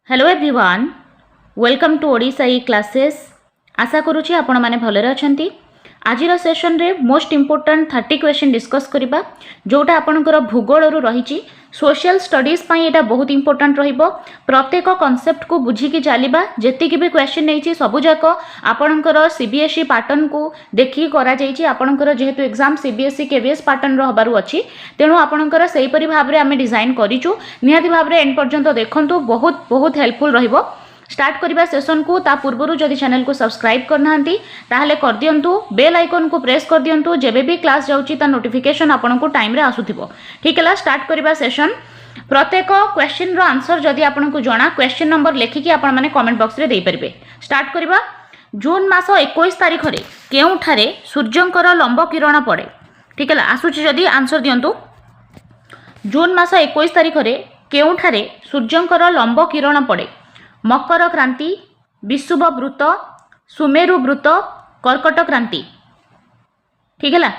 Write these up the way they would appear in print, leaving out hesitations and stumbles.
Hello everyone, welcome to Odisha e classes. आशा करुँची आपण मैंने भलरे अछंती। आजिर सेशन रे मोस्ट इम्पोर्टेंट 30 क्वेश्चन डिस्कस करिबा, जोटा आपणकर भूगोल रु रही। सोशल स्टडीज पई एटा बहुत इम्पोर्टेंट रहिबो। प्रत्येक कॉन्सेप्ट को बुझिकी चलिबा। जेति की भी क्वेश्चन नैछि सबु जाक आपणकर सीबीएसई पैटर्न को देखि करा जाइछि। आपणकर जेहेतु एग्जाम सीबीएसई केवीएस पैटर्न रो हबारु अछि, तेणु आपणकर सेही परि भाबरे आमे डिजाइन करिछु। निहाती भाबरे एंड पर्यंत देखंतु, बहुत बहुत हेल्पफुल रहिबो। स्टार्ट करवा सेशन को ता पूर्व जदि चैनल को सब्सक्राइब करना ताहले कर दियंतु, बेल आइकन को प्रेस कर दियंतु, जेबे भी क्लास जाउची ता नोटिफिकेशन आपन को टाइम रे आसुथिबो। ठीक है, स्टार्ट करवा सेशन। प्रत्येक क्वेश्चन रो आंसर जदि आपन को जणा, क्वेश्चन नंबर लेखिकी आपन माने कमेंट बॉक्स रे देई परिबे। स्टार्ट करवा। जून मास 21 तारिख रे केउठारे सूर्यंकर लंब किरण पड़े? ठीक है, आसुची जदि आंसर दियंतु। जून मास 21 तारिख रे केउठारे सूर्यंकर लंब किरण पड़े? मकर क्रांति, विषुव वृत्त, सुमेरु वृत्त, कर्कट क्रांति। ठीक है,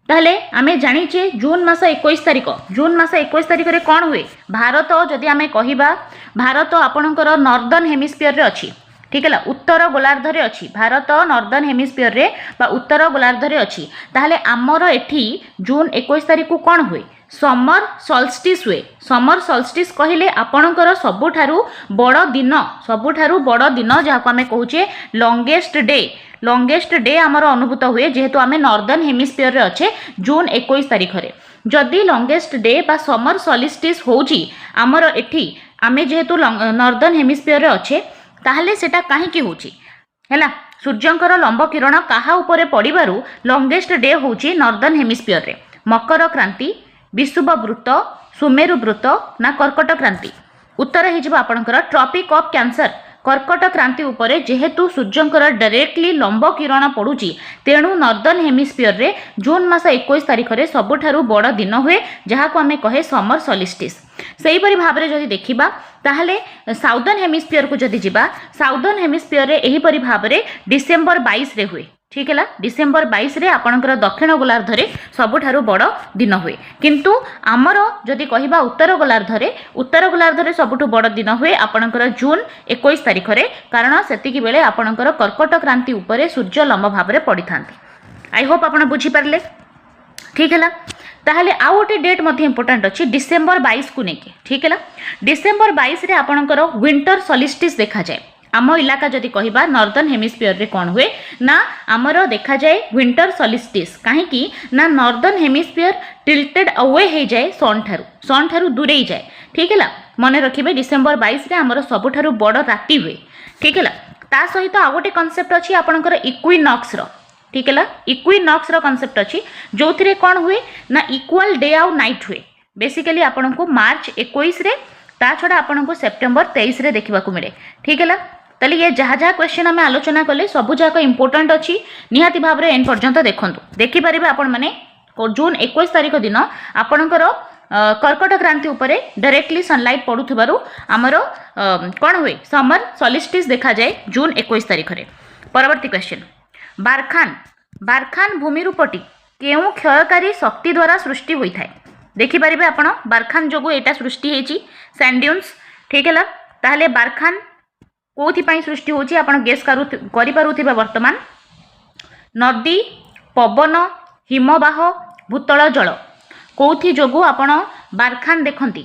ताहले आमे जानिचे जून मास 21 तारिख। जून मास 21 तारिख रे कौन हुए? भारत जदि आमे कहिबा, भारत आपणकर नॉर्दर्न हेमिस्फीयर रे अछि। ठीक है, उत्तर गोलार्ध रे अछि। भारत नॉर्दर्न हेमिस्फीयर रे बा उत्तर गोलार्ध रे अछि। ताहले आमर एठी जून 21 तारिख को कौन हुए? समर सॉल्स्टिस हुए। समर सॉल्स्टिस कहले आपणकर सबुठारु बड़ दिन, सबुठारु बड़ दिन जहाको आमे कहूचे लॉन्गेस्ट डे। लॉन्गेस्ट डे आमर अनुभूत हुए जेहेतु आमे नॉर्दर्न हेमिस्फीयर रे अच्छे जून 21 तारिख रे। जदि लॉन्गेस्ट डे बा समर सॉल्स्टिस होउची आमर एठी, आमे जेहेतु नॉर्दर्न हेमिस्फीयर रे अच्छे, ताहले सेटा काहेकि होउची हैला? सूर्यंकर लंब किरण काहा उपरे पड़िबारु लॉन्गेस्ट डे होउची नॉर्दर्न हेमिस्फीयर रे? मकर क्रांति, विषुव वृत्त, सुमेरु वृत्त ना कर्कट क्रांति? उत्तर है आपणकर ट्रॉपिक ऑफ कैंसर। कर्कट क्रांति उपरे जेहेतु सूर्यंकर डायरेक्टली लंब किरण पड़ुची, तेणु नॉर्दर्न हेमिस्फीयर रे जून मास 21 तारिख रे सबुठारु बड़ दिन हुए, जहाको आमे कहे समर सॉल्स्टिस। सेही परि भाबरे जदि देखिबा, ताहले साउदर्न हेमिस्फीयर को जदि जिबा, साउदर्न हेमिस्फीयर रे एही परि भाबरे डिसेंबर 22 रे हुए। ठीक है, डिसेंबर 22 रे आपणकर दक्षिण गोलार्ध रे सबुठारु बड़ दिन हुए। किंतु आमर जदि कहिबा उत्तर गोलार्ध रे सबुठु बड़ दिन हुए आपणकर जून 21 तारिख रे, कारण सेतिकी बेले आपणकर कर्कट क्रांति उपरे सूर्य लंब भाव रे पड़िथांती। आई होप आपण बुझी पारले। ठीक है, ताहले आउ गोटे डेट मध्ये इंपोर्टेंट अछि डिसेंबर 22 को नेके। ठीक है, डिसेंबर 22 रे आपणकर विंटर सॉल्स्टिस देखा जाए। आम इलाका जदि कहिबा नॉर्दर्न हेमिस्फीयर रे कौन हुए ना, आमर देखा जाए विंटर सॉल्स्टिस। काहेकि ना नॉर्दर्न हेमिस्फीयर टिल्टेड अवे हो जाए सन ठारू दूरे जाए। ठीक है, मन रखिबे डिसेंबर 22 रे आमर सबुठारु बड़ राति हुए। ठीक है, ता सहित आ गोटे कांसेप्ट अछि आपणकर इक्विनॉक्स रो। ठीक है, इक्विनॉक्स रो कांसेप्ट अछि जोथिरे कौन हुए ना इक्वल डे आउ नाइट हुए। बेसिकली आपनको मार्च 21 रे, ता छड़ा आपनको सेप्टेम्बर 23 रे देखा मिले। ठीक है, ताले ये जहाँ जहाँ क्वेश्चन आम आलोचना कले सबू जाक इंपोर्टेंट अच्छी। निहाती भाव में एंड पर्यंत देखंतु, देखिपारे आपण मैंने जून 21 तारिख दिन आपणकर कर्कट क्रांति उपरे डायरेक्टली सनलाइट पड़ुथिबारु आमर कौन हुए समर सॉल्स्टिस देखा जाए जून 21 तारिख रे। परवर्ती क्वेश्चन, बारखान भूमि रूपटी केउ क्षयकारी शक्ति द्वारा सृष्टि होता है? देखिपारे आपण बारखान जोगु एटा सृष्टि होती सैंड ड्यून्स। ठीक है, ताहले बारखान कोथि सृष्टि होची आपण गेस करि पारुथिबा? वर्तमान नदी, पवन, हिमबाह, भूतल जल कोथि जोगु आपण बारखान देखंती?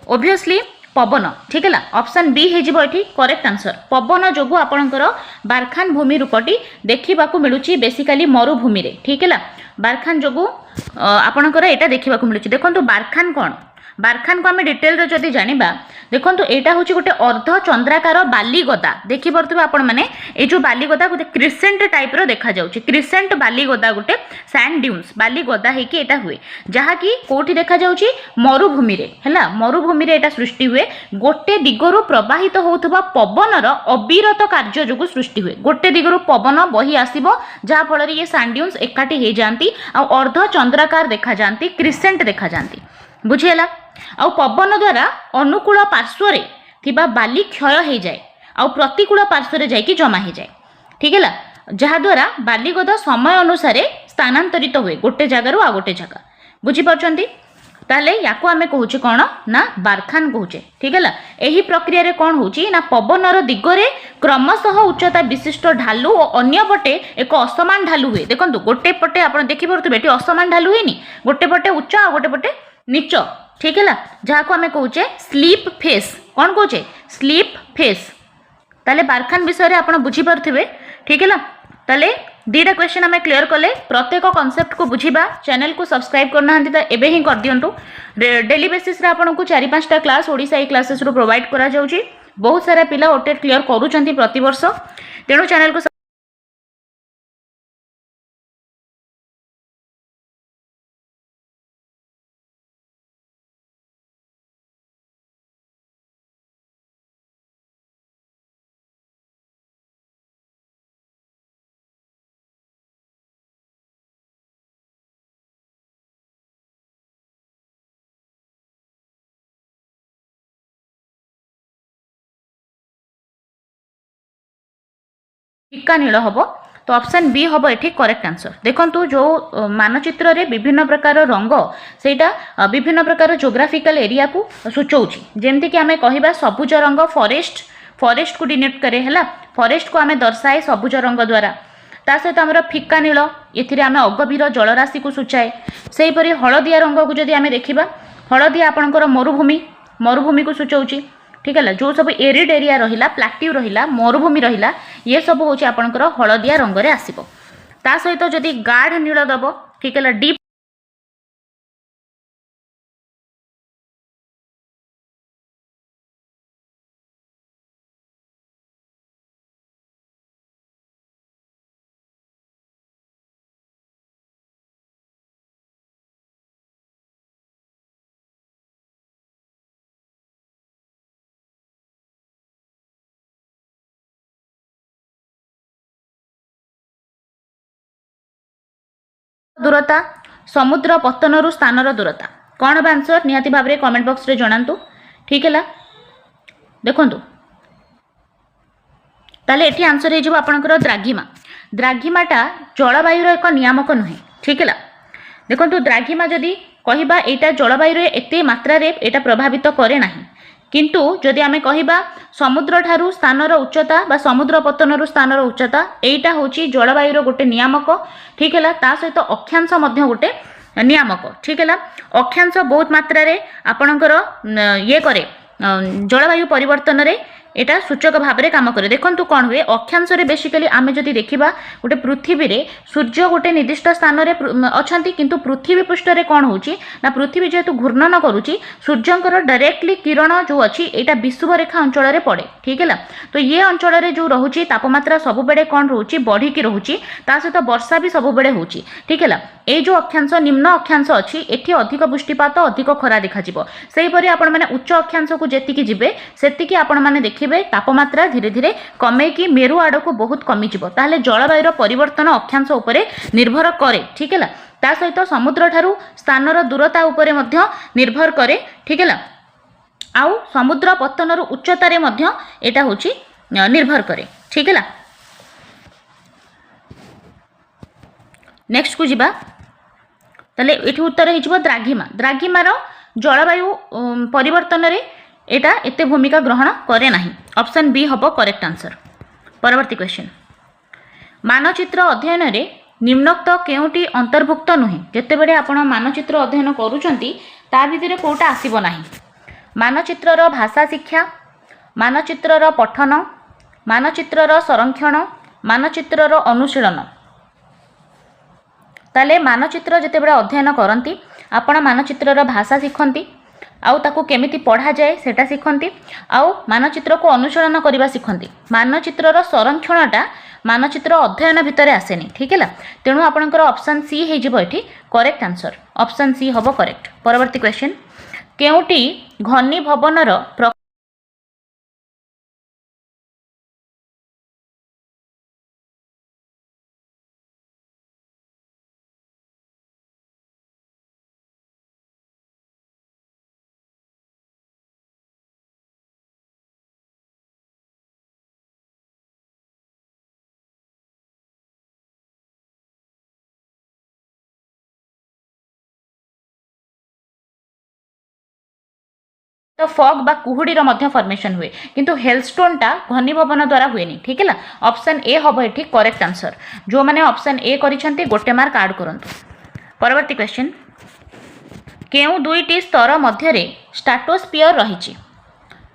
ओब्वियसली पवन। ठीक है, ऑप्शन बी हे जिवो एठी करेक्ट आंसर। पवन जोगु आपणकर बारखान भूमि रूपटी देखिबाकू मिलुची बेसिकली मरुभूमि रे। ठीक है, बारखान जोगु आपणकर एटा देखिबाकू मिलुची। देखंतु बारखान कोन? बारखान को आम डिटेल रे जदि जानिबा, देखंतु एटा होची गोटे अर्ध चंद्राकार बालीगदा। देखि परथबे आपण माने ए जो बालीगदा गोटे क्रिसेंट टाइप रो देखा जाउची। क्रिसेंट बालीगदा गोटे सैंड ड्यून्स बालीगदा हे कि एटा हुए, जहा कि कोठी देखा जाउची मरुभूमि रे। हैला, मरुभूमि रे एटा सृष्टि हुए। गोटे दिगरु प्रवाहित होउथबा पवनर अविरत कार्य जोगु सृष्टि हुए। गोटे दिगरु पवन बही आसीबो, जहा फल रे ये सैंड ड्यून्स एकाठी हे जानती आ अर्ध चंद्राकार देखा जानती, क्रिसेंट देखा जानती। बुझिएला? आउ पवन द्वारा अनुकूल पार्श्व रे थिबा बाली क्षय हो जाए, आउ प्रतिकूल पार्श्व रे जाइकी जमा हो जाए। ठीक है, जहा द्वारा बालीगदा समय अनुसार स्थानांतरित हुए गोटे जगार आ गोटे जगह। बुझी पारछंती? ताहले याकू आमे कहूचे कौन ना बारखान कहूचे। ठीक है, यही प्रक्रिया रे कौन होची ना पवनर दिगरे क्रमशः उच्चता विशिष्ट ढालू और अन्य पटे एक असमान ढालू हुए। देखो गोटे पटे आप देखी पारे ये असमान ढालू हुए, गोटे पटे उच्च आ गोटे पटे नीच। ठीक है, जहाँ को आमे कहूचे स्लीप फेस। कौन कहूचे स्लीप फेस। ताले बारखान विषय रे आपण बुझी पारथिबे। ठीक है, ताले दीटा क्वेश्चन आम क्लीयर कले। प्रत्येक कॉन्सेप्ट को बुझीबा। चैनल को सब्सक्राइब करना तो एबे ही कर दियंतु। डेली बेसिस रे आपन को 4-5टा क्लास ओडिसा ई क्लासेस रो प्रोवाइड करा जाउची। बहुत सारा पिला ओटेट क्लीयर करूचंती प्रति वर्ष, तेणु चैनल को फिका नील हम तो ऑप्शन बी हम ये करेक्ट आंसर। देखो जो मानचित्र रे विभिन्न प्रकार रंग सेटा विभिन्न प्रकार जोग्राफिकल एरिया को सूचौची। जेमती कि आमे कहिबा सबुज रंग फॉरेस्ट, फॉरेस्ट को डिनोट करे है, फॉरेस्ट को आमे दर्शाए सबुज रंग द्वारा। ता सहित आमर फिका नील ये आमे अगभीर जलराशि को सूचाए। से हीपरि हलदिया रंग को जदि आमे देखिबा, हलदिया आपणकर मरुभूमि, मरुभूमि को सूचौची। ठीक है, जो सब एरिड एरिया रहिला, प्लाट्यू रहिला, मरुभूमि रहिला, ये सब होची आपणकर हलदिया रंग रे आसीबो। ता सहित जदि गाढ़ नील दबो, ठीक है, डीप दूरता, समुद्र पतनरु स्थानर दूरता। कौन बा आंसर निहाती भाव में कमेंट बॉक्स रे जणांतु। ठीक है, देखंतु ताले एठी आंसर हे जिवो आपनकर द्राघिमा। द्राघिमाटा जलवायुर एक नियामक नुहे। ठीक है, देखंतु द्राघिमा जदि कहिबा एटा जलवायुर एते मात्रा रे एटा प्रभावित करे नाही, किंतु जदि आमे कहिबा समुद्र ठारू स्थानर उच्चता बा समुद्र पतनरु स्थानर उच्चता एटा होची जलवायुर गोटे नियामक। ठीक है, ता सहित अक्षांश मध्य गोटे नियामक। ठीक है, अक्षांश बहुत मात्रा रे आपणकर ये करे जलवायु परिवर्तन रे एटा सूचक भाव में काम करे। देखो कौन हुए अक्षांश बेसिकली आमे जदि देखिबा गोटे पृथ्वी रे सूर्य गोटे निर्दिष्ट स्थान रे अछंती, किंतु पृथ्वी पृष्ठ रे कौन होची ना पृथ्वी जेहेतु घूर्णन करूची सूर्यंकर डायरेक्टली किरण जो अच्छी एटा विषुव रेखा अंचल रे पड़े। ठीक है, तो ये अंचल रे जो रहुची तापमात्रा सब बेले कौन रोची बढ़ी की रहुची, ता सहित वर्षा भी सब बेले होची। ठीक है, ए जो अक्षांश निम्न अक्षांश अच्छी एठी अधिक वृष्टिपात अधिक खरा देखा जिवो। सेही परि आपण माने उच्च अक्षांश को जेतिकी जिबे सेतिकी आपण माने देखिबे तापमात्रा धीरे धीरे कमे कि मेरु आड़ को बहुत कमी जिवो। ताहले जलवायुर परिवर्तन अक्षांश उपरे निर्भर करे। ठीक है, ता सहित समुद्र ठारू स्थानर दूरता उपरे मध्य निर्भर करे। ठीक है, आउ समुद्र पतनर उच्चता रे मध्य एटा होची निर्भर करे। ठीक है, नेक्स्ट को जिबा। ताले एठी उत्तर हिजबो द्राघिमा। द्राघिमार जलवायु परिवर्तन रे एटा एते भूमिका ग्रहण करे नाही। ऑप्शन बी हबो करेक्ट आंसर। परवर्ती क्वेश्चन, मानचित्र अध्ययन रे निम्नोक्त केउटी अंतर्भुक्त नुहे। जेते बेले आपण मानचित्र अध्ययन करूचंती ता भितरे कोटा आसीबो नाही। मानचित्रर भाषा शिक्षा, मानचित्रर पठन, मानचित्रर संरक्षण, मानचित्रर अनुशीलन। ताले मानचित्र जेते बेले अध्ययन करंती आपण मानचित्रर भाषा शिखंती, आउ ताकू केमिति पढ़ा जाए सेटा शिखंती, आउ मानचित्र को अनुसरण करबा शिखंती। मानचित्रर संरक्षणटा मानचित्र अध्ययन भितर आसेनी। ठीक है, तेणु आपणकर ऑप्शन सी हे जिवो एठी करेक्ट आंसर। ऑप्शन सी हबो करेक्ट। परवर्ती क्वेश्चन, केउटी घनी भवनर तो फॉग बा कुहुडीर मध्य फॉर्मेशन हुए किंतु हेलस्टोन टा घनीभवन द्वारा हुए नहीं ठीक है ना ऑप्शन ए हम ये करेक्ट आंसर जो मैंने ऑप्शन ए करिसेंती गोटे मार्क ऐड करंतु परवर्ती क्वेश्चन केउ दुईटी स्तर मध्य स्ट्राटोस्फियर रही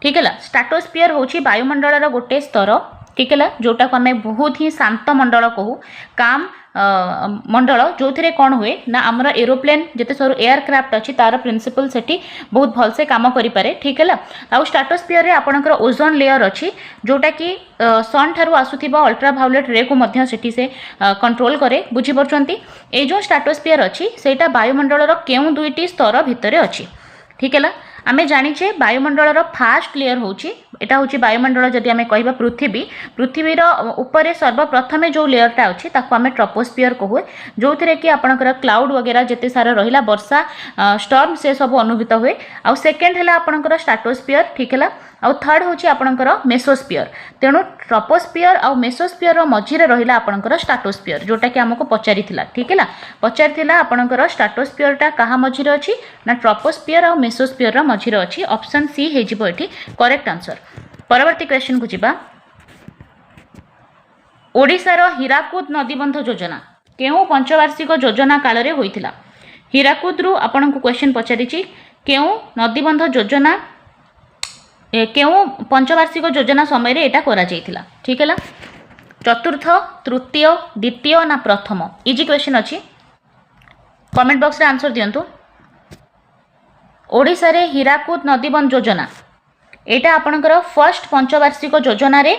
ठीक है स्ट्राटोस्फियर हूँ वायुमंडल गोटे स्तर ठीक है जोटा को आम बहुत ही शांत मंडल कहू काम मंडल जो थे कौन हुए ना आमर एरोप्लेन जिते सब एयरक्राफ्ट अच्छी तार प्रिंसिपल सेठी बहुत भलसे काम करें ठीक है आउ स्ट्राटोस्फियर रे आपणकर ओजोन लेयर अच्छी जोटा कि सन ठारू आसुथिबा अल्ट्राभायोलेट रे को मध्य सेठी से कंट्रोल करे बुझी परछंती ए जो स्ट्राटोस्फियर अच्छी सेटा वायुमंडल केउ दुईटी स्तर भितर अच्छी ठीक है आमे जानिछे वायुमंडल फास्ट लेयर होची एटा होची वायुमंडल जदि आमे कहबा पृथ्वीर ऊपर सर्वप्रथमे जो लेयरटा अच्छी ताको आमे ट्रोपोस्फियर कहू जो थिरे कि आपणकर क्लाउड वगैरह जेते सारा रहिला वर्षा स्टॉर्म से सब अनुभूत हुए आउ सेकेंड हैला आपणकर स्ट्राटोस्फियर ठीक है आउ थर्ड होची आपणकर मेसोस्फियर तेणु ट्रोपोस्फियर आउ मेसोस्फियर रो मझिरे रहिला आपणकर स्ट्राटोस्फियर जोटा कि हमको पचारिथिला ठीक है पचारिथिला आपणकर स्ट्राटोस्फियर टा कहा मझिरे अछि ना ट्रोपोस्फियर आउ मेसोस्फियर रो मझिरे अछि ऑप्शन सी हे जिवो एठी करेक्ट आंसर परवर्ती क्वेश्चन को जिबा ओडिशार हीराकुद नदीबंध योजना केउ पंचवार्षिक योजना काल रे होइथिला हीराकुद रु आपन को क्वेश्चन पचारिछि केउ नदीबंध योजना केउ पंचवार्षिक योजना समय रे एटा करा जाइथिला ठीक है चतुर्थ तृतीय द्वितीय ना प्रथम इजी क्वेश्चन अछि कमेंट बॉक्स रे आंसर दियंतु ओडिशा रे हीराकुद नदीबंध योजना एटा आपणकर फर्स्ट पंचवार्षिक योजना रे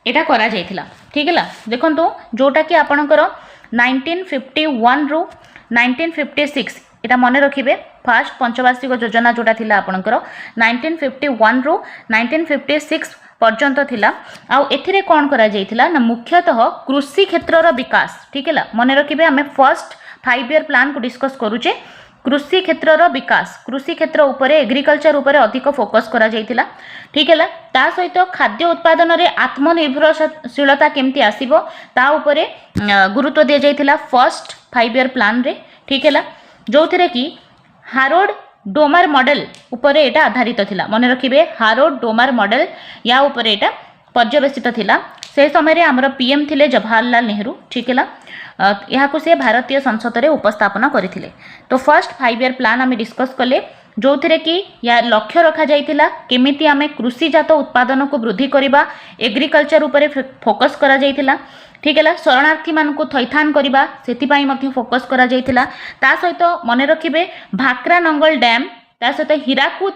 एटा करा जाइथिला ठीक है देखंतु जोटा कि आपणकर 1951 रु 1956 एटा मने रखिबे फर्स्ट पंचवार्षिक योजना जोटा थिला आपणकर 1951 रु 1956 पर्यंत थिला आउ एथिरे कोन करा जाइथिला ना मुख्यतः कृषि क्षेत्र रो विकास ठीक है मने रखिबे हमें फर्स्ट 5 ईयर प्लान को डिस्कस करूचे कृषि क्षेत्र विकास कृषि क्षेत्र उपरे एग्रीकल्चर उपरे अधिक फोकस करा जाइथिला ठीक है ता सहित खाद्य उत्पादन रे आत्मनिर्भरशीलता केमती आसीबो ता उपरे गुरुत्व दिया जाइथिला फर्स्ट 5 ईयर प्लान रे ठीक है जो थिरे कि हारोड डोमार मॉडल उपरे एटा आधारित थिला मने रखिबे हारोड डोमार मॉडल या उपरे एटा पर्यवेसित थिला से समय रे हमर पीएम थिले जवाहरलाल नेहरू ठीक है यहाँ से भारतीय संसद में उपस्थापन करथिले तो फर्स्ट 5 ईयर प्लान आम डिस्कस कले जो थे कि या लक्ष्य रखा जाइथिला केमिति आमे कृषिजात उत्पादन को वृद्धि करबा एग्रीकल्चर उपरे फोकस करा जाइथिला ठीक है शरणार्थी मान को थैथान करबा सेति मध्य फोकस करा जाइथिला ता सहित मने रखिबे भाक्रा नंगल डैम ता सहित हीराकुद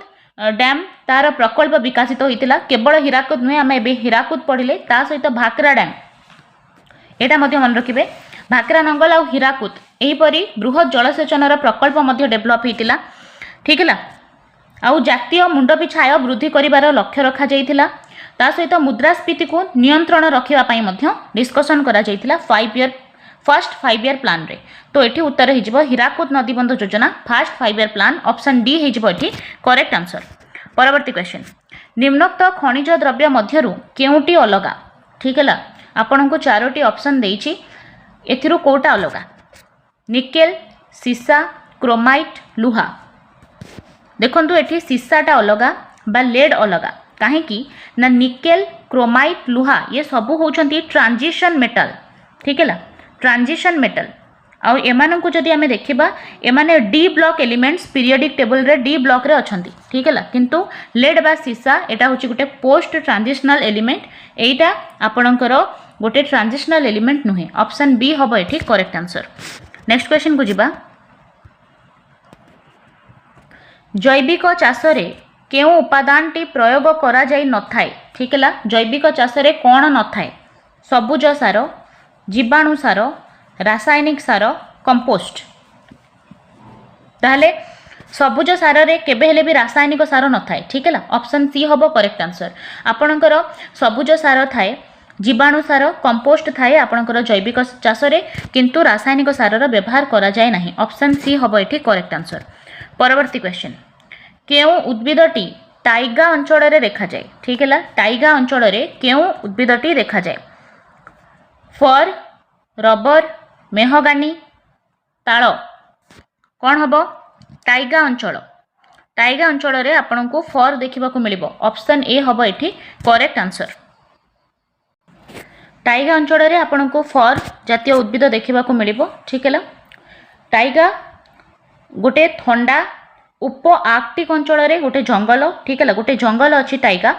डैम तार प्रकल्प विकसित होइतिला केवल हीराकुद नुहे आम एबे हीराकुद पढ़िले ता सहित भाक्रा डैम एटा मध्य मन रखिबे भाक्रा नंगल आउ हीराकुद एहीपरी बृहत जलसेचन प्रकल्प मध्य डेभलप होइतिला ठीक है आउ जातीय मुंडपिछा आय वृद्धि करिवार लक्ष्य रखा जाइथिला ता सहित मुद्रास्फीति को नियंत्रण रखिबा पई मध्य डिस्कशन करा जाइथिला फर्स्ट 5 ईयर प्लान रे तो एठी उत्तर हे जिवो हीराकुद नदीबंध योजना first 5 year plan option D हे जिवो एठी करेक्ट आंसर परवर्ती क्वेश्चन निम्नोक्त खनिज द्रव्य मध्यरु केउटी अलगा ठीक है आपन को चारोटी ऑप्शन देइछि एथिरु कोटा अलगा निकेल सीसा क्रोमाइट लुहा देखंतु एठी सीसाटा अलगा बा लेड अलगा काहेकि ना निकेल क्रोमाइट लुहा ये सब होचंती ट्रांजिशन मेटल ठीक है ट्रांजिशन मेटल आउ एमान को जदि आमे देखिबा एमाने D block elements periodic table रे डी ब्लॉक रे अछंती ठीक है किंतु लेड बा सीसा एटा होची गुटे पोस्ट ट्रांजिशनल एलिमेंट एटा आपणकर गोटे ट्रांजिशनल एलिमेंट नुहे ऑप्शन बी हबो एठी करेक्ट आंसर नेक्स्ट क्वेश्चन को जिबा जैविक चाष रे केउ उपादान टी प्रयोग करा जाई न थाए ठीक है जैविक चाष रे कोन न थाए सबुज सार जीवाणु सार रासायनिक सार कंपोस्ट ताहले सबुज सार रे केबे हेले भी रासायनिक सार न थाए ठीक है ऑप्शन सी हबो करेक्ट आंसर आपणकर सबुज सार थाए जीवाणु सार कंपोस्ट थाए आपणकर जैविक चाष रे किंतु रासायनिक सार रो व्यवहार करा जाए नाही ऑप्शन सी हबो एठी करेक्ट आंसर परवर्ती क्वेश्चन केउ उद्भिदटी टाइगा अंचल रे देखा जाए ठीक है टाइगा अंचल रे केउ उद्भिदटी देखा जाए फर रबर मेहगानी ताड़ कौन हम टाइगा अंचल टाइगा अंचल रे आपनको फर देखा मिलिबो ऑप्शन ए हबो एठी करेक्ट आंसर। टाइगा अंचल रे आपनको फर जातीय उद्भिद देखा मिलिबो ठीक है। टाइगा गोटे ठंडा उप आर्कटिक अंचल रे गोटे जंगल ठीक है गोटे जंगल अच्छी टाइगा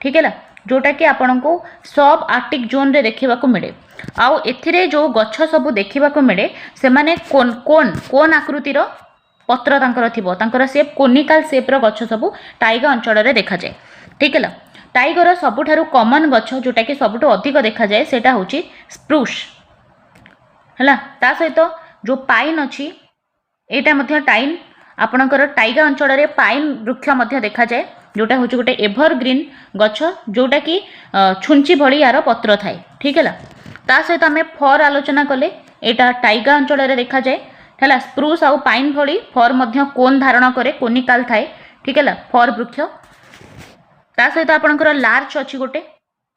ठीक है जोटा कि आपण को सब आर्कटिक जोन रे देखा मिले आउ एथिरे जो गछ सब देखा मिले से माने कोन कोन कोन आकृतिर पत्र तांकर थिबो तांकर शेप कोनिकल शेप रो गछ सब टाइगा अंचल रे देखा जाए ठीक है। टाइगर सबुठारु कॉमन गछ जोटा कि सबुठु अधिक देखा जाए सेटा होची स्प्रूस हैला ता सहित जो पाइन अछि एटा मध्य टाइन आपणकर टाइगा अंचल रे पाइन वृक्ष मध्य देखा जाए जोटा हूँ गोटे एभरग्रीन गछ जोटा कि छुंची भली यार पत्र थाए ठीक है। ता सहित आम फर आलोचना कले एटा टाइगा अंचल रे देखा जाए है स्प्रूस आउ पाइन भली फर मध्य कोन धारण करे कोनिकाल थाए ठीक है फर वृक्ष। ता सहित आपणकर लार्च अच्छी गोटे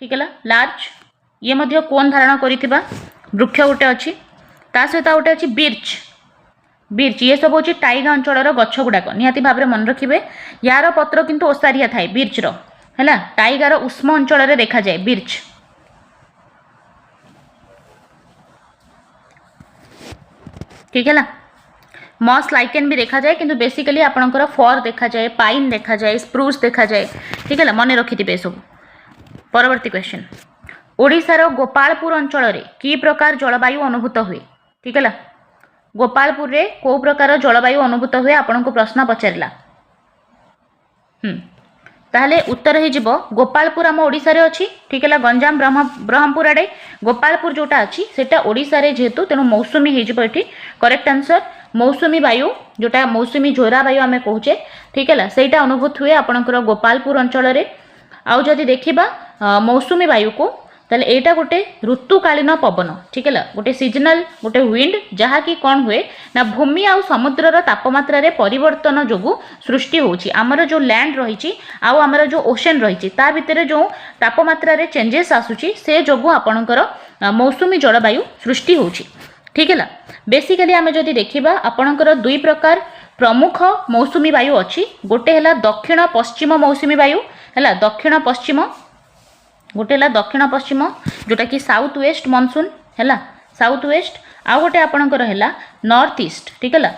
ठीक है लार्च ये मध्य कोन धारण करिथिबा वृक्ष गोटे अच्छी। ता सहित गोटे अच्छी बिर्च बिर्च ये सब हूँ टाइगा अंचल गछ गुड़ाक निहाती भाव में मन रखिए यार पत्र किंतु ओसारिया थाए बिर्च है टाइगार उष्म अंचल रे देखा जाए बिर्च ठीक है। मॉस लाइकेन भी देखा जाए किंतु बेसिकली आपणकर फर देखा जाए पाइन देखा जाए स्प्रूस देखा जाए ठीक है मन रखिथे सब। परवर्ती क्वेश्चन ओडिशार गोपालपुर अंचल रे की प्रकार जलवायु अनुभूत हुए ठीक है। गोपालपुर रे को प्रकार जलवायु अनुभूत हुए आपन को प्रश्न पचारला ताहले उत्तर ही जीवो गोपालपुर आम ओडिशा रे अछि ठीक है गंजाम ब्रह्मपुर आड़े गोपालपुर जोटा अछि सेटा ओडिशा रे जेहेतु तेणु मौसुमी हो जीवो एठी करेक्ट आंसर मौसुमी वायु जोटा मौसुमी झोरा वायु आमे कहूचे ठीक है सेटा अनुभूत हुए आपनकर गोपालपुर अंचल रे। आउ जदि देखिबा मौसुमी वायु को ताले एटा गोटे ऋतुकालीन पवन ठीक है गोटे सीजनल गोटे विंड जहाँ कि कौन हुए ना भूमि आउ समुद्रर तापमात्रा रे परिवर्तन जोगु सृष्टि होची आमर जो लैंड रही आउ आमर जो ओशन रही ता भितर जो तापमात्रा रे चेंजेस आसुची से जोगु आपणकर मौसुमी जलवायु सृष्टि होची ठीक है। बेसिकली आमे जदि देखिबा आपणकर दुई प्रकार प्रमुख मौसुमी वायु अच्छी गोटे है दक्षिण पश्चिम मौसुमी वायु है दक्षिण पश्चिम गोटे है दक्षिण पश्चिम जोटा कि साउथ वेस्ट मनसून है साउथ वेस्ट आउ गोटे आपणकर है नॉर्थ ईस्ट ठीक है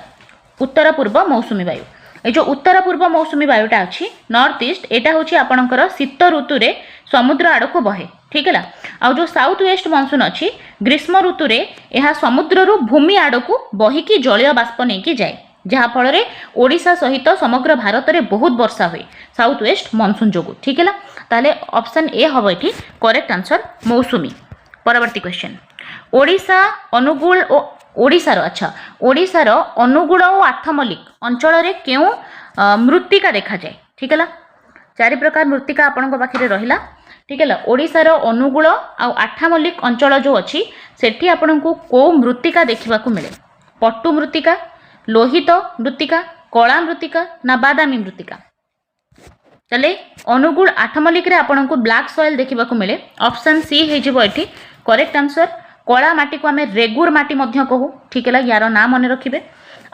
उत्तर पूर्व मौसुमी वायु ये जो उत्तर पूर्व मौसुमी वायुटा अच्छी नॉर्थ ईस्ट एटा हूँ आपणकर शीत ऋतु रे समुद्र आड़ को बहे ठीक है। आउ जो साउथ वेस्ट मनसून अच्छी ग्रीष्म ऋतु रे यह समुद्र रु भूमि आड़ को बहिकी जलीय बाष्प नहीं जाए जहाँफल ओडिशा सहित समग्र भारत में बहुत वर्षा हुए साउथ वेस्ट मनसून जोगु ठीक है। ताले ऑप्शन ए हम ये करेक्ट आंसर मौसुमी। परवर्ती क्वेश्चन ओडिशा अनुगुल और ओडिशार अच्छा ओडिशार अनुगुल और आठमल्लिक अंचल रे क्यों मृत्तिका देखा जाए ठीक है चारि प्रकार मृत्तिका आपण पाखे रहिला ठीक है। ओडिशार अनुगुल आउ आठमल्लिक अंचल जो अच्छी सेठी आपण को मृत्तिका देखा मिले पट्टू मृत्तिका लोहित मृत्तिका कला मृत्तिका ना बादामी मृत्तिका चले अनुगुल आठमल्लिक रे आपण को ब्लैक सॉइल देखा मिले ऑप्शन सी हो करेक्ट आंसर। कला माटी को आम रेगुर माटी मध्य कहू ठीक है यार ना मन रखिए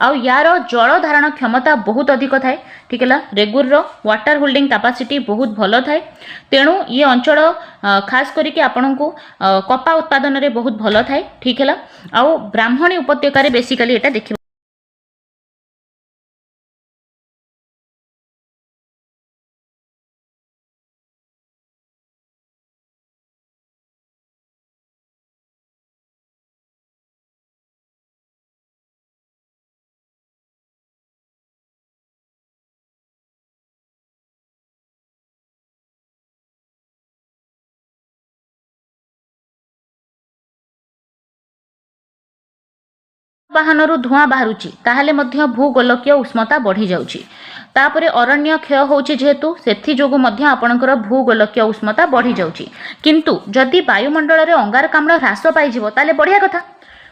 आउ यार जल धारण क्षमता बहुत अधिक थाए ठीक है रेगुर वाटर होल्डिंग कैपेसिटी बहुत भल थाए तेणु ये अंचल खास करके आपण को कपा उत्पादन रे बहुत भल थाए ठीक है। आउ ब्राह्मणी उपत्यका बेसिकली एटा देखिबा वाहन धूआं बाहरुची ताहले मध्य भूगोलकीय उष्णता बढ़ी जाउची तापरे अरण्य क्षय होची जेहेतु सेथि जोगु मध्य आपणकर भूगोलकीय उष्णता बढ़ी जाउची किंतु जदि वायुमंडल रे अंगारकाम्ल ह्रास पाई जिवो ताले बढ़िया कथा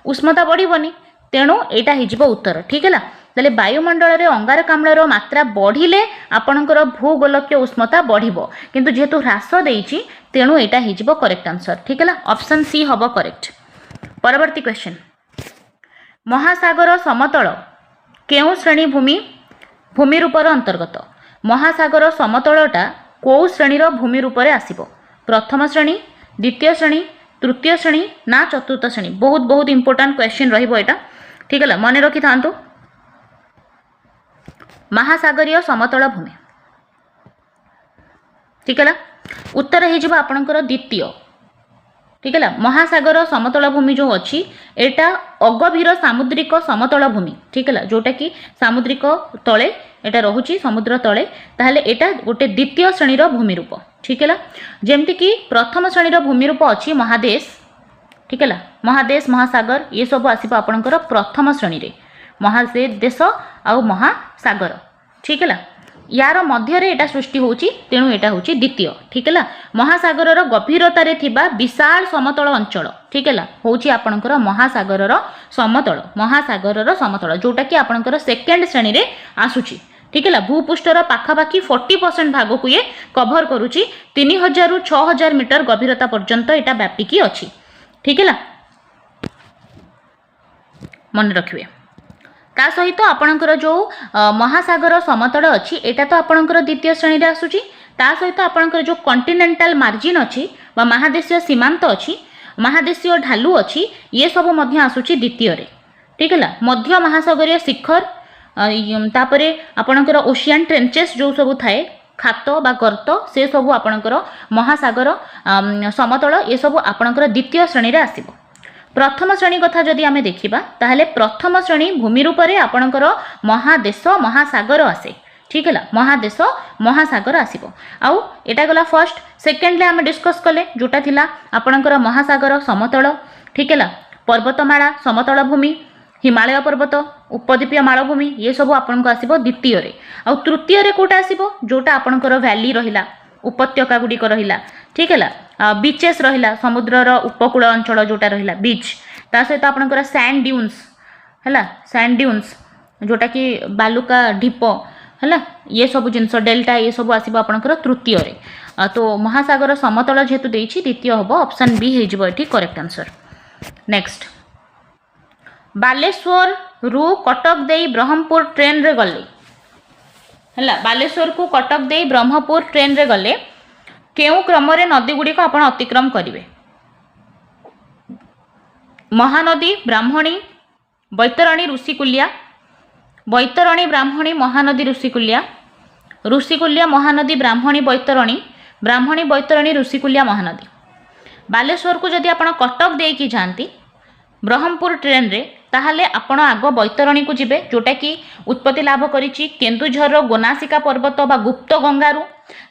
उष्णता बढ़िबनी तेणु एटा हिजिबो उत्तर ठीक है। ताले वायुमंडल रे अंगारकाम्लर मात्रा बढ़िले आपणकर भूगोलकीय उष्णता बढ़िबो किंतु जेहेतु ह्रास देइची तेणु एटा हिजिबो करेक्ट आंसर ठीक है ऑप्शन सी हबो करेक्ट। परवर्ती क्वेश्चन महासागर समतल केउ श्रेणी भूमि भूमि रूपर अंतर्गत महासागर समतलटा कौ श्रेणीर भूमि रूपर आसिबो प्रथम श्रेणी द्वितीय श्रेणी तृतीय श्रेणी ना चतुर्थ श्रेणी बहुत बहुत इंपोर्टेंट क्वेश्चन रहिबो एटा ठीक है मन रखि थांतु महासागरीय समतल भूमि ठीक है उत्तर हो जाए आपणकर द्वितीय ठीक है महासागर समतल भूमि जो अच्छी एटा अगभीर सामुद्रिक समतल भूमि ठीक है जोटा कि सामुद्रिक तले एटा रहुची समुद्र तले ताहले एटा गोटे द्वितीय श्रेणीर भूमि रूप ठीक है जमती कि प्रथम श्रेणीर भूमि रूप अच्छी महादेश ठीक है महादेश महासागर ये सब आसो आपणकर प्रथम श्रेणी रे महादेश आउ महासागर ठीक है यार मध्य एटा सृष्टि होची तेणु एटा होची द्वितीय ठीक है महासागर गभीरतार थिबा विशाल समतल अंचल ठीक है होची आपणकर महासागर समतल जोटा कि आपणकर सेकेंड श्रेणी रे आसुची ठीक है भूपृष्ठर पाखापाखि 40% भाग को ये कभर करुची 3000 रु 6000 मीटर गभीरता पर्यंत एटा व्यापिकी अच्छी ठीक है मन रखिए ता सहित आपणकर जो महासागर समतल अच्छी एटा तो आपणकर द्वितीय श्रेणी रे आसुची ता सहित आपणकर जो कॉन्टिनेंटल मार्जिन अच्छी बा महादेशीय सीमांत अच्छी महादेशीय ढालू अच्छी ये सब मध्य आसुची द्वितीय रे ठीक है मध्य महासागरीय शिखर तापरे आपणकर ओशियन ट्रेंचेस जो सब थाए खात बा गर्त से सब आपणकर महासागर समतल ये सब आपणकर द्वितीय श्रेणी रे आसीबो प्रथम श्रेणी कथा जदि आमे देखिबा ताहले प्रथम श्रेणी भूमि रूप रे आपणकर महादेश महासागर आसे ठीक है महादेश महासागर आसीबो आउ एटा गला फर्स्ट सेकेंड ले आमे डिस्कस कले जोटा थिला आपणकर महासागर समतल ठीक है पर्वतमाला समतल भूमि हिमालय पर्वत उपद्वीपीय मालभूमि ये सब आपनको आसीबो द्वितीय रे आ तृतीय रे कोटा आसीबो जोटा आपणकर वैली रहिला उपत्यका गुड़िक रहिला ठीक है बीचेस रहिला समुद्रर उपकूल अंचल जोटा रहिला बीच ता सहित आपणकर सैंड ड्यून्स हैला सैंड ड्यून्स जोटा कि बालुका ढीप हैला ये सब जिनस डेल्टा ये सब आसीबो आपणकर तृतीय रे तो महासागर समतल जेतु देछि द्वितीय हबो ऑप्शन बी हे जिवो एठी करेक्ट आंसर नेक्स्ट बालेश्वर रु कटक देई ब्रह्मपुर ट्रेन रे गले हैला बालेश्वर को कटक देई ब्रह्मपुर ट्रेन रे गले केउ क्रम रे नदी गुडी को आपण अतिक्रम करिवे महानदी ब्राह्मणी बैतरणी ऋषिकुल्या बैतरणी ब्राह्मणी महानदी ऋषिकुल्या महानदी ब्राह्मणी बैतरणी ऋषिकुल्या महानदी बालेश्वर को जदि आपण कटक देकी जानती ब्रह्मपुर ट्रेन रे ताहले आपण आग बैतरणी को जिबे जोटा कि उत्पत्ति लाभ करिछि केन्दुझर गोनासिका पर्वत बा गुप्त गंगारू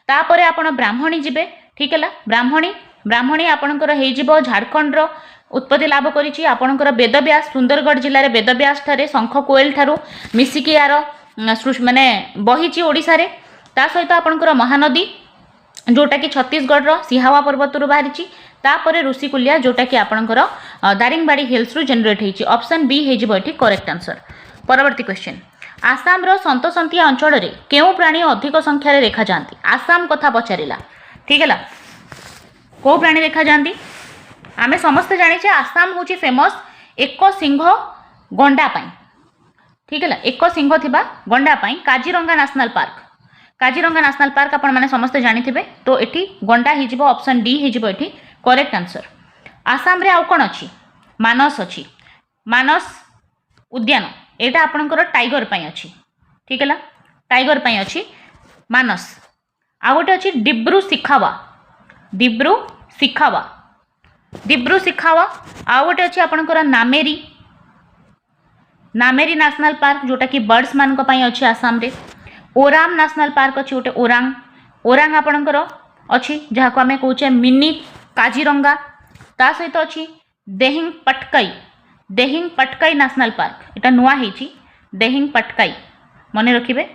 तापरे आपण ब्राह्मणी जिबे ठीक है ब्राह्मणी आपणकर हे जिवो झारखंड रो उत्पत्ति लाभ करिछि आपणकर वेदव्यास सुंदरगढ़ जिल्ला रे वेदव्यास ठारे शंख कोएल ठारू मिसिकी यार माने बहिछि ओडिसा रे ता सहित आपणकर महानदी जोटा कि छत्तीसगढ़ रो सिहावा पर्वत रु बाहरिछि तापरे ऋषिकुल्या जोटा कि आपणकर दारिंगबाड़ी हिल्स रु जनरेट होइछि ऑप्शन बी हे जिवो एठी करेक्ट आंसर परवर्ती क्वेश्चन आसाम रो संतसंतिया अंचल रे केउ प्राणी अधिक संख्या रे देखा जांती आसाम कथा पचारिला ठीक है को प्राणी देखा जांती आमे समस्त जानिछे आसाम होछि फेमस एक सिंह गंडा पाई ठीक है एक सिंह थिबा गंडा पाई काजीरंगा नेशनल पार्क आपण माने समस्त जानिथिबे तो एठी गंडा हि जिवो ऑप्शन डी हि जिवो एठी करेक्ट आंसर आसाम रे आउ कोन अछि मानस उद्यान एटा आपणकर टाइगर पाई अछि ठीक है टाइगर पाई अछि मानस आ गोटे अछि डिब्रू सिखावा आ गोटे अछि आपणकर नामेरी नेशनल पार्क जोटा कि बर्ड्स मान को पाई अछि आसाम रे ओराम नेशनल पार्क अछि गोटे ओरांग आपणकर अछि जहा को हमें कहूचे मिनी काजीरंगा ता सहित अछि देहिंग पटकाई नेशनल पार्क एटा नुआ हेछि देहिंग पटकाई मने रखिबे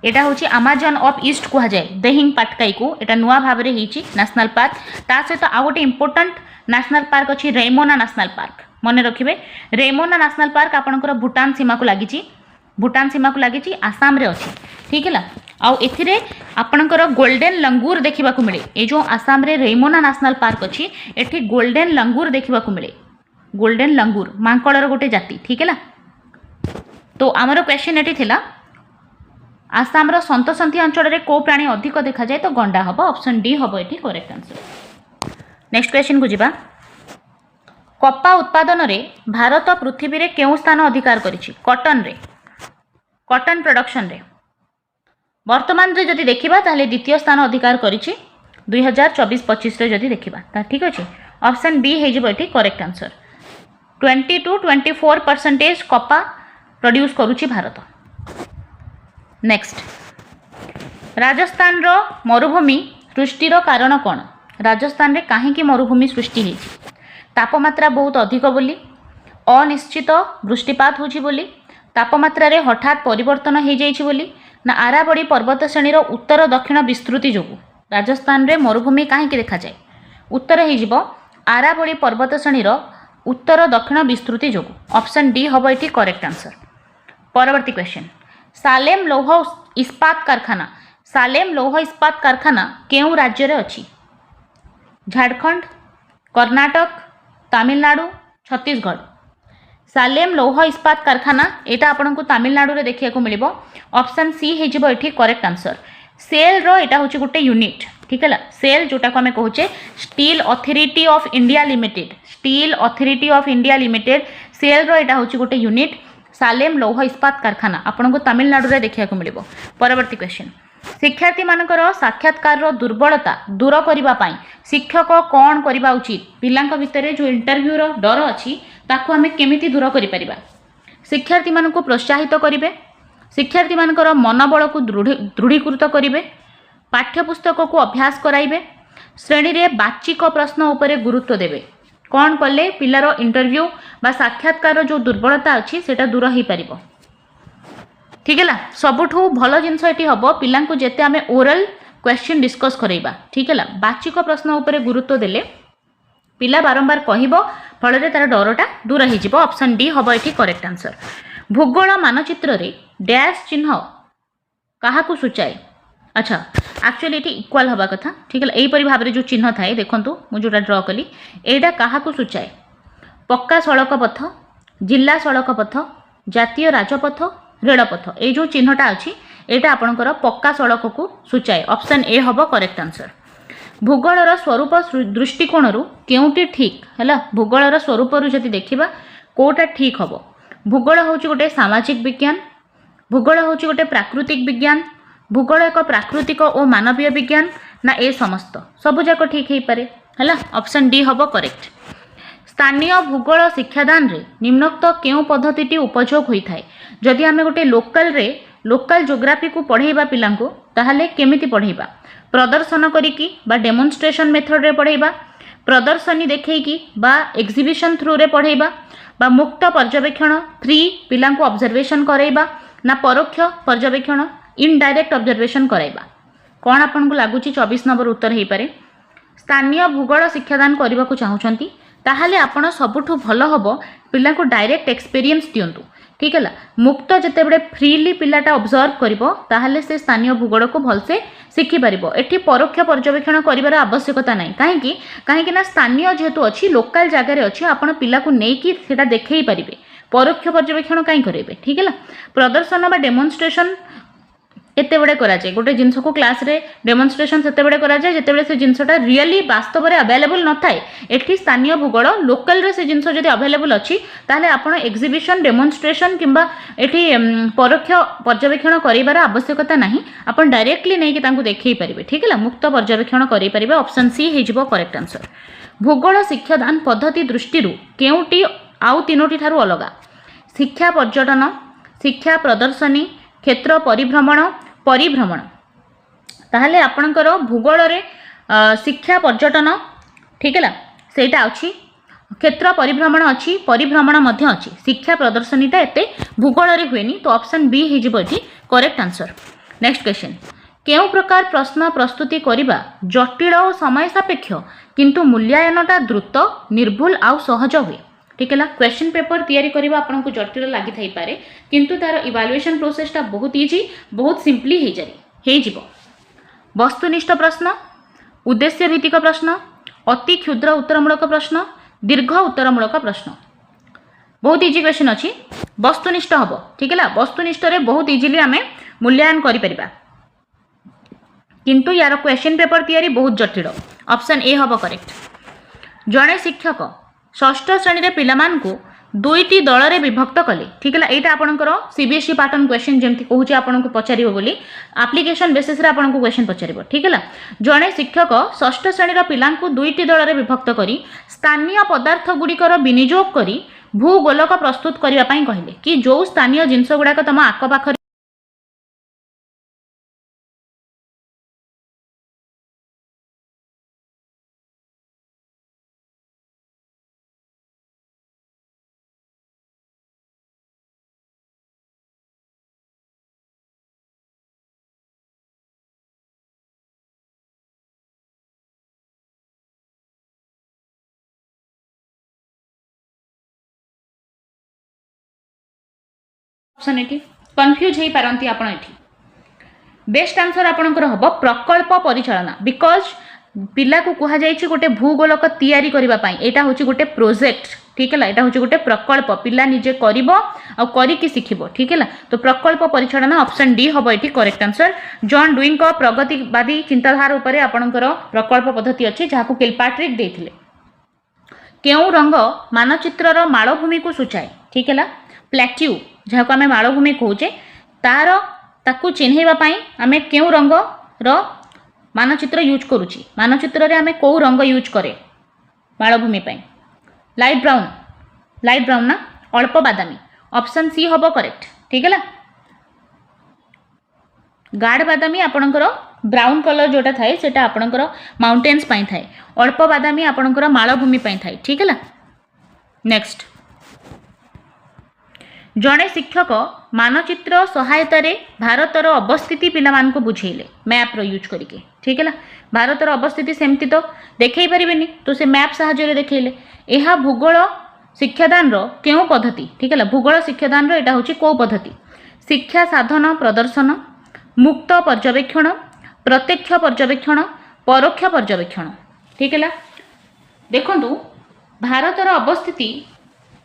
एटा होछि अमेजन ऑफ ईस्ट को जाए देहिंग पटकाई को एटा नुआ भाव रे हेछि नेशनल पार्क ता सहित आ गोटे इंपोर्टेंट नेशनल पार्क अछि रेमोना नेशनल पार्क मने रखिबे रेमोना नेशनल पार्क आपणकर भूटान सीमा को लागिछि आसाम रे अछि ठीक है आउ एथिरे आपणकर गोल्डन लंगूर देखिबा को मिले ए जो आसाम रे रेमोना नेशनल पार्क अछि एठी गोल्डन लंगूर देखिबा को मिले गोल्डन लंगूर मांकड़र गोटे जाति ठीक है तो आमर क्वेश्चन एटी थिला आसाम सन्तसंथी अंचल में कौ प्राणी अधिक देखा जाए तो गंडा हम ऑप्शन डी हम ये करेक्ट आंसर। नेक्स्ट क्वेश्चन को जीवा। कपा उत्पादन रे भारत पृथ्वी रे केउ स्थान अधिकार करिछि कॉटन रे कॉटन प्रोडक्शन रे वर्तमान रे जदि देखिबा ताले द्वितीय स्थान अधिकार करिछि 2024-25 रे जदि देखिबा ठीक अछि ऑप्शन बी हे जिवो एठी करेक्ट आंसर। 20 to 24% कपा प्रोड्यूस करुछि भारत। नेक्स्ट राजस्थान रो मरुभूमि सृष्टिर कारण कोन राजस्थान रे काहेकि मरुभूमि सृष्टि हेछि तापमात्रा बहुत अधिक बोली अनिश्चित वृष्टिपात होछि बोली तापमात्रा रे हठात परिवर्तन हो जाइछि बोली ना आराबड़ी पर्वत श्रेणीर उत्तर दक्षिण विस्तृति जोगु राजस्थान रे मरुभूमि काहेकि देखा जाए उत्तर हो जिवो आराबड़ी पर्वत श्रेणीर उत्तर दक्षिण विस्तृति जोगु ऑप्शन डी हम ये करेक्ट आंसर। परवर्ती क्वेश्चन सालेम लौह इस्पात कारखाना सालेम लौह इस्पात कारखाना केउ राज्य रे अछि झारखंड कर्नाटक तमिलनाडु छत्तीसगढ़। सालेम लौह इस्पात कारखाना यहाँ आपन को तमिलनाडु रे देखिया को मिलिबो ऑप्शन सी हे जिवो एठी करेक्ट आंसर। सेल रो एटा होची गुटे यूनिट ठीक है सेल जोटा को हमें कहूचे steel authority of India limited steel authority of India limited SAIL रो एटा होची गुटे यूनिट सालेम लौह इस्पात कारखाना आपन को तमिलनाडु रे देखिया को मिलिबो। परवर्ती क्वेश्चन शिक्षार्थी मानकर साक्षात्कार दुर्बलता दूर करबा पाई शिक्षक कौन करबा उचित पिलांक भितरे जो इंटरव्यू रो डर अछि ताकू हमें केमिति दूर करि परिबा शिक्षार्थी मानकु प्रोत्साहित करिवे शिक्षार्थी मानकर मनोबल को दृढ़ीकृत करिवे पाठ्यपुस्तक को अभ्यास कराइबे श्रेणी रे बाचिक प्रश्न उपरे गुरुत्व देवे कौन कले पिलार इंटरव्यू बा साक्षात्कार जो दुर्बलता अच्छी सेटा दूर हो पार ठीक है सबुठू भल जिनस ये हम पिला जिते आम ओरल क्वेश्चन डिस्कस कराइबा ठीक है बाचिक प्रश्न उपरे गुरुत्व देले पिला बारंबार कहब फल तार डरटा दूर हो ऑप्शन डी हम ये करेक्ट आंसर। भूगोल मानचित्र रे डैश चिन्ह क्या सूचाए अच्छा एक्चुअली ये इक्वाल हवा कथा ठीक है यहीपरि भाव में जो चिन्ह थाए देखूँ मुझे ड्र कली यहाँ क्या सूचाए पक्का सड़क पथ जिला सड़क पथ जातीय राजपथ रेलपथ ये जो चिन्हटा अच्छी यहाँ आपणकर पक्का सड़क को सूचाए ऑप्शन ए हम करेक्ट आंसर। भूगोलर स्वरूप दृष्टिकोण केउटी ठीक है भूगोलर स्वरूप जदि देखा कौटा ठीक हम भूगोल हूँ गोटे सामाजिक विज्ञान भूगोल हूँ गोटे प्राकृतिक विज्ञान भूगोल एक प्राकृतिक और मानवीय विज्ञान ना ए समस्त सबुजाक ठीक हो पारे है ऑप्शन डी हम करेक्ट। स्थानीय भूगोल शिक्षादान रे निम्नोक्त केउ पद्धति उपयोग होता है जदि आम गोटे लोकल जोग्राफी को पढ़ेबा पिलांको ताहले केमिति पढ़ेबा प्रदर्शन करिकी बा डेमोन्स्ट्रेशन मेथड रे पढ़ेबा प्रदर्शनी देखैकी बा एग्जिबिशन थ्रू रे पढ़ेबा बा मुक्त पर्यवेक्षण फ्री पिलांको ऑब्जर्वेशन कराइबा ना परोक्ष पर्यवेक्षण इनडायरेक्ट ऑब्जर्वेशन कराइबा कौन आपन को लगुच 24 नंबर उत्तर हो पारे। स्थानीय भूगोल शिक्षादान करने को चाहूँगी ताहले आपण सबुठू भल हम पिला को डायरेक्ट एक्सपीरियंस दिंतु ठीक है मुक्त जितेबले फ्रीली पिलाटा ऑब्जर्व करिवो ताहले से स्थानीय भूगोल को भलसे शिखि पारिबो एठी परोक्ष पर्यवेक्षण करिवार आवश्यकता नहीं कहीं ना स्थानीय जेहेतु अच्छी लोकल जगार अच्छी आपण पिला को नेकी सेटा देखै पारिबे परोक्ष पर्यवेक्षण कहीं करेंगे ठीक है प्रदर्शन बा डेमोन्स्ट्रेशन एते बड़े करा जाए गोटे जिनस को क्लास रे डेमोन्स्ट्रेशन सेते बड़े करा जाए जेते बड़े से जिनसटा रियली वास्तव में अवेलेबल न थाए एठी स्थानीय भूगोल लोकल रे से जिनस जदि अवेलेबल अच्छी ताहले आपण एग्जिबिशन डेमोन्स्ट्रेशन किंबा एठी परोक्ष पर्यवेक्षण करिवार आवश्यकता नहीं आपण डायरेक्टली नहीं कि तांको देखै परिबे ठीक है मुक्त पर्यवेक्षण करि परिबे ऑप्शन सी हे जिवो करेक्ट आंसर। भूगोल शिक्षादान पद्धति दृष्टि केउटी आउ तीनोटी ठारू अलगा शिक्षा पर्यटन शिक्षा प्रदर्शनी क्षेत्र परिभ्रमण ताहले आपणकर भूगोल रे शिक्षा पर्यटन ठीक है सेटा अच्छी क्षेत्र परिभ्रमण अच्छी परिभ्रमण मध्य अच्छी शिक्षा प्रदर्शनीटा एते भूगोल रे हुएनी तो ऑप्शन बी हे जिवो एठी करेक्ट आंसर। नेक्स्ट क्वेश्चन केउ प्रकार प्रश्न प्रस्तुति करिबा जटिल और समय सापेक्ष किंतु मूल्यांकनटा द्रुत निर्भुल आउ सहज हुए ठीक है क्वेश्चन पेपर तैयारी करबा आपन को जटिल लागि थाई पारे किंतु तार इवैल्यूएशन प्रोसेसटा बहुत इजी बहुत सिंपली हे जिवो। वस्तुनिष्ठ प्रश्न उद्देश्य भित्तिक प्रश्न अति क्षुद्र उत्तरमूलक प्रश्न दीर्घ उत्तरमूलक प्रश्न बहुत इजी क्वेश्चन अच्छी वस्तुनिष्ठ हम ठीक है वस्तुनिष्ठ रे बहुत इजिली आम मूल्यांकन करि परिबा किंतु यार क्वेश्चन पेपर तैयारी बहुत जटिल। ऑप्शन ए हबो करेक्ट। जड़े शिक्षक षष्ठ श्रेणी रे पिलामान को दुईटी दल रे विभक्त कले। ठीक है, यहाँ आपंकर सीबीएसई पैटर्न क्वेश्चन जमी कहूँ आपन को पचार बोली एप्लिकेशन बेसिस रे आपन को क्वेश्चन पचार। ठीक है, जड़े शिक्षक षष्ठ श्रेणी पिला दुईटी दल रे विभक्त करी स्थानीय पदार्थ गुड़िकर विनियोग करी भूगोलक प्रस्तुत करने कहले कि जो स्थानीय जिनस गुड़ाक तुम आखपाख ऑप्शन एटी कन्फ्यूज हो पारती आपण एटी। बेस्ट आंसर आपणकर हम प्रकल्प परिचालना बिकज पिला को कह जाए गोटे भूगोलक तैयारी करने यहाँ हूँ गोटे प्रोजेक्ट। ठीक है, यहाँ हूँ गोटे प्रकल्प पिला निजे कर शिखब। ठीक है, तो प्रकल्प परिचालना ऑप्शन डी हम ये करेक्ट आंसर। जॉन डुइंग प्रगतिवादी चिंताधारा उपर आपणकर प्रकल्प पद्धति अच्छी जहाँ किलपाट्रिक देते केउ रंग मानचित्रर मालभूमि को सूचाए। ठीक है, प्लेट्यू जहाँ आम मालभूमि कहुचे तार ताकू चिन्हवाई आम क्यों रंग मानचित्र यूज करुची मानचित्र रे आम कौ रंग यूज करे मालभूमि लाइट ब्राउन ना अल्प बादामी ऑप्शन सी हम करेक्ट। ठीक है, गाढ़ बादामी आपणकर ब्राउन कलर जोटा थाए सेटा आपणकर माउंटेन्स पाई थाए अल्प बादामी आपणकर मालभूमि पाई थाए। ठीक है, नेक्स्ट जड़े शिक्षक मानचित्र सहायता रे भारतर अवस्थिति पिलामान को बुझेले मैप रो यूज करके। ठीक है, भारतर अवस्थिति सेमती तो देखई परिबेनी तो से मैप सहायता रे देखैले एहा भूगोल शिक्षादान रो केउ पद्धति। ठीक है, भूगोल शिक्षादान रो एटा होची को पद्धति शिक्षा साधन प्रदर्शन मुक्त पर्यवेक्षण प्रत्यक्ष पर्यवेक्षण परोक्ष पर्यवेक्षण। ठीक है, देखंतु भारतर अवस्थिति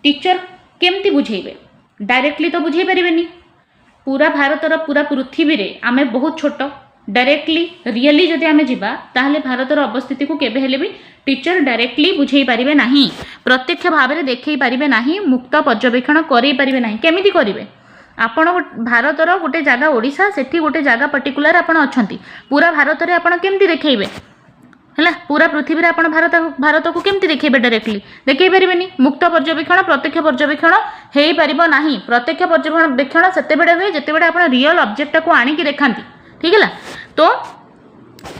टीचर केमती बुझेबे डायरेक्टली तो बुझे पारे पूरा भारतर पूरा पृथ्वी रे आमे बहुत छोट डायरेक्टली रियली जदि आमे जिबा ताहले भारतर अवस्थिति को केबे हेले भी टीचर डायरेक्टली बुझे पारिबे नाही प्रत्यक्ष भाव में देखई पारिबे नाही मुक्त पर्यवेक्षण करई पारिबे नाही। केमिति करिवे आपण भारतर गोटे जगह ओडिशा सेठी गोटे जगह पर्टिकुलर आपण अछंती पूरा भारत रे आपण केमिति देखैबे है पूरा पृथ्वी आप भारत को केमती देखेबे डायरेक्टली देखई पारिबेनी मुक्त पर्यवेक्षण प्रत्यक्ष पर्यवेक्षण हो पारिबो नाही। प्रत्यक्ष पर्यवेक्षण सेतेबेले हुए जेतेबेले आप रियल ऑब्जेक्ट को आनिकी देखांती। ठीक है, तो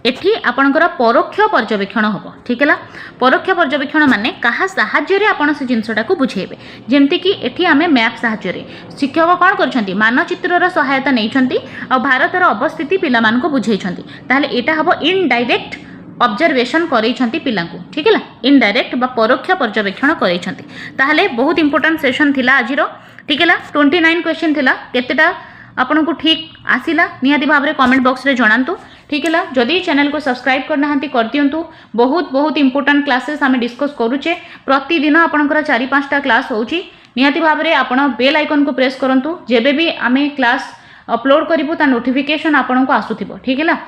एठी आपणकर परोक्ष पर्यवेक्षण हम। ठीक है, परोक्ष पर्यवेक्षण माने कहा साहाय्य रे आपण से जिनसटा को बुझेबे जेमति कि एठी आमे मैप साहाय्य रे शिक्षक कोन करछंती मानचित्रर सहायता नैछंती आ भारतर अवस्थिति पिला मान को बुझेइछंती ताहले एटा हबो इनडायरेक्ट ऑब्जर्वेशन करैछंती पिला को। ठीक है, इनडायरेक्ट बा परोक्ष पर्यवेक्षण करैछंती ताहले बहुत इंपोर्टेंट सेशन थिला आजिरो। ठीक है, 29 क्वेश्चन थिला केतेटा आपन को ठीक आसिला निहाती भाव में कमेंट बॉक्स रे जणांतु। ठीक है, जदि चैनल को सब्सक्राइब करना कर दियंतु बहुत बहुत इंपोर्टेंट क्लासेस आम डिस्कस करूचे प्रतिदिन आपनकर 4-5टा क्लास होउची निहाती भाव में आपण बेल आइकन को प्रेस करंतु जेबे भी आमे क्लास अपलोड करिवु ता नोटिफिकेशन आपन को आसुथिबो। ठीक है,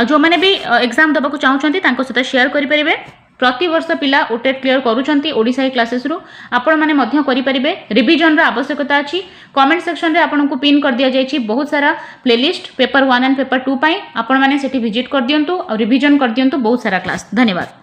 जो मैंने भी एग्जाम देवा चाहते सहित शेयर करेंगे प्रति वर्ष पिला ओटेट क्लियर करूँगी ओडिशा क्लासेस रु आपण मैंने करेंगे रिविजन आवश्यकता अच्छी कमेंट सेक्शन रे आपन को पिन कर दिया जाइए बहुत सारा प्लेलिस्ट पेपर 1 एंड पेपर 2 पाई आपण मैंने सेठी विजिट कर दियंतु और रिविजन कर दियंतु बहुत सारा क्लास। धन्यवाद।